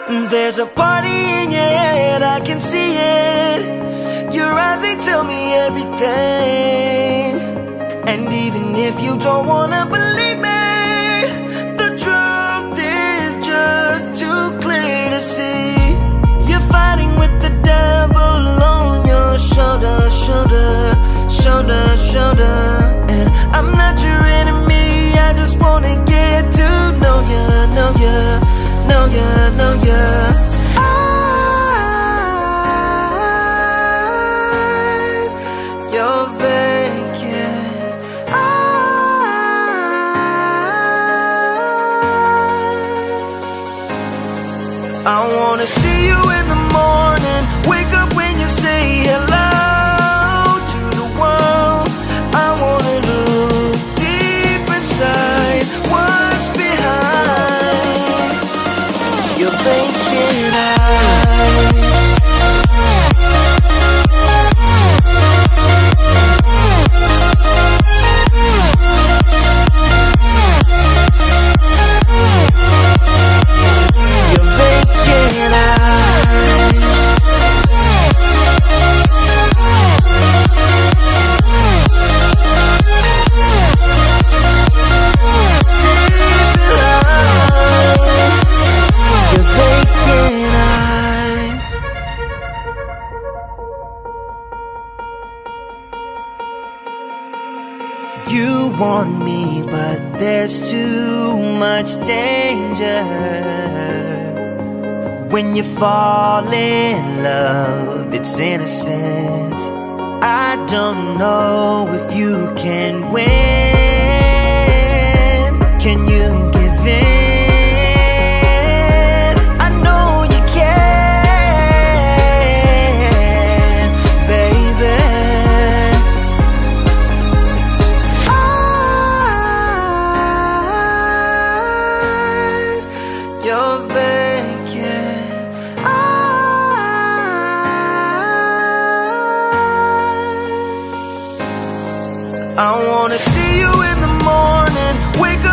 There's a party in your head, I can see it. Your eyes, they tell me everything. And even if you don't wanna believe me, the truth is just too clear to see. You're fighting with the devil on your shoulder, shoulder, shoulder, shoulder. And I'm not your enemy, I just wanna get to know ya, know ya, know ya, know ya. Eyes, you're vacant. I wanna see you in the morning, wake up when you say hello to the world. I wanna look deep inside what's behind your vacant eyes. Your vacant eyes. Your vacant eyes. You want me, but there's too much danger. When you fall in love, it's innocent. I don't know if you can win. Can you give in? I know you can, baby. Eyes, you're vacant. I wanna see you in the morning, wake up